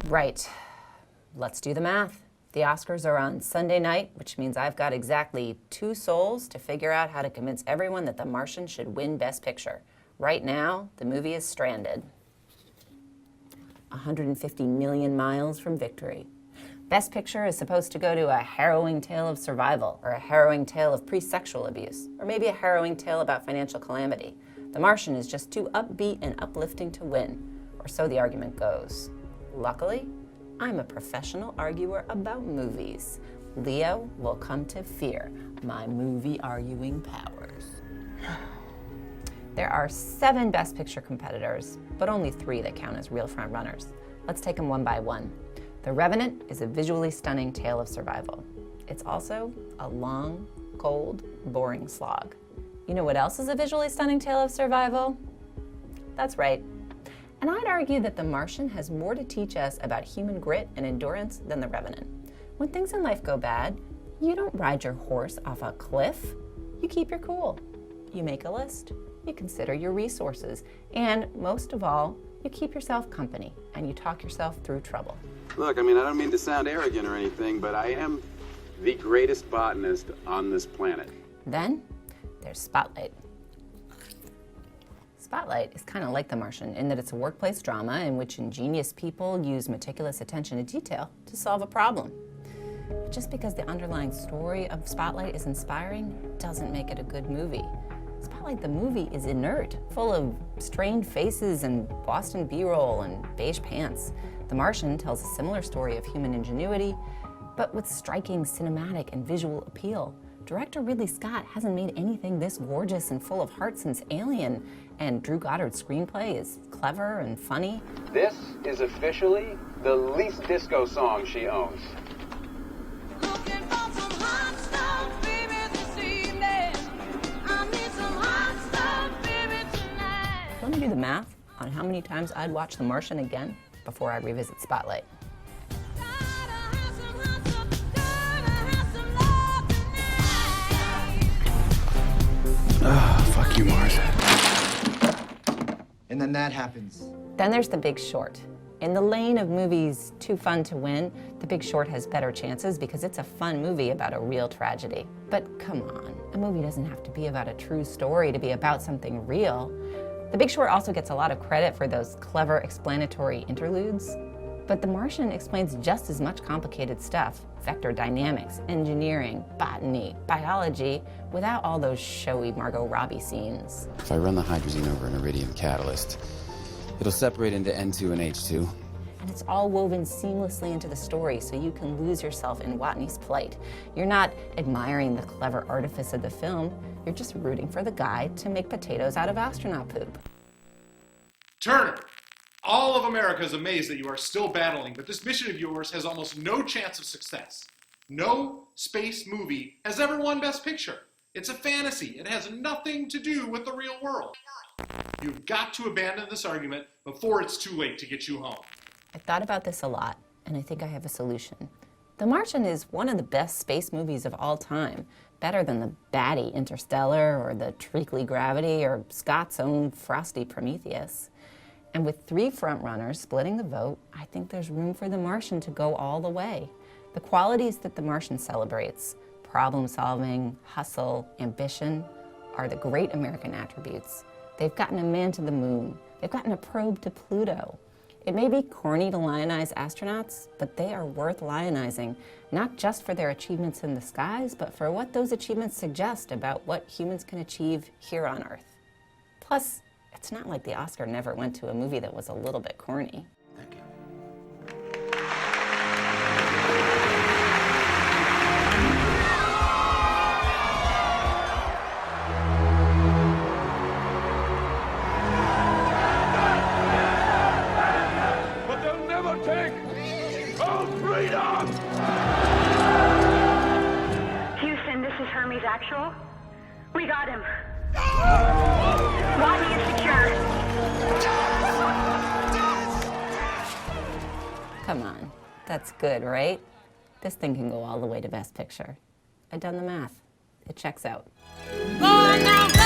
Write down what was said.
Right. Let's do the math. The Oscars are on Sunday night, which means I've got exactly 2 souls to figure out how to convince everyone that The Martian should win Best Picture. Right now, the movie is stranded. 150 million miles from victory. Best Picture is supposed to go to a harrowing tale of survival, or a harrowing tale of pre-sexual abuse, or maybe a harrowing tale about financial calamity. The Martian is just too upbeat and uplifting to win, or so the argument goes. Luckily, I'm a professional arguer about movies. Leo will come to fear my movie arguing powers. There are 7 Best Picture competitors, but only 3 that count as real frontrunners. Let's take them one by one. The Revenant is a visually stunning tale of survival. It's also a long, cold, boring slog. You know what else is a visually stunning tale of survival? That's right. And I'd argue that The Martian has more to teach us about human grit and endurance than The Revenant. When things in life go bad, you don't ride your horse off a cliff. You keep your cool. You make a list. You consider your resources. And most of all, you keep yourself company and you talk yourself through trouble. Look, I don't mean to sound arrogant or anything, but I am the greatest botanist on this planet. Then there's Spotlight. Spotlight is kind of like The Martian in that it's a workplace drama in which ingenious people use meticulous attention to detail to solve a problem. But just because the underlying story of Spotlight is inspiring doesn't make it a good movie. Spotlight the movie is inert, full of strained faces and Boston B-roll and beige pants. The Martian tells a similar story of human ingenuity, but with striking cinematic and visual appeal. Director Ridley Scott hasn't made anything this gorgeous and full of heart since Alien, and Drew Goddard's screenplay is clever and funny. This is officially the least disco song she owns. Let me do the math on how many times I'd watch The Martian again before I revisit Spotlight. Fuck you, Mars. And then that happens. Then there's The Big Short. In the lane of movies too fun to win, The Big Short has better chances because it's a fun movie about a real tragedy. But come on, a movie doesn't have to be about a true story to be about something real. The Big Short also gets a lot of credit for those clever explanatory interludes. But The Martian explains just as much complicated stuff, vector dynamics, engineering, botany, biology, without all those showy Margot Robbie scenes. If I run the hydrazine over an iridium catalyst, it'll separate into N2 and H2. And it's all woven seamlessly into the story so you can lose yourself in Watney's plight. You're not admiring the clever artifice of the film, you're just rooting for the guy to make potatoes out of astronaut poop. Turner, all of America is amazed that you are still battling, but this mission of yours has almost no chance of success. No space movie has ever won Best Picture. It's a fantasy. It has nothing to do with the real world. You've got to abandon this argument before it's too late to get you home. I've thought about this a lot, and I think I have a solution. The Martian is one of the best space movies of all time, better than the batty Interstellar or the treacly Gravity or Scott's own frosty Prometheus. And with 3 frontrunners splitting the vote, I think there's room for The Martian to go all the way. The qualities that The Martian celebrates, problem solving, hustle, ambition, are the great American attributes. They've gotten a man to the moon. They've gotten a probe to Pluto. It may be corny to lionize astronauts, but they are worth lionizing, not just for their achievements in the skies, but for what those achievements suggest about what humans can achieve here on Earth. Plus, it's not like the Oscar never went to a movie that was a little bit corny. Thank you. But they'll never take our freedom! Houston, this is Hermes Actual. We got him. Rodney is secure. Come on, that's good, right? This thing can go all the way to Best Picture. I've done the math. It checks out. Going out.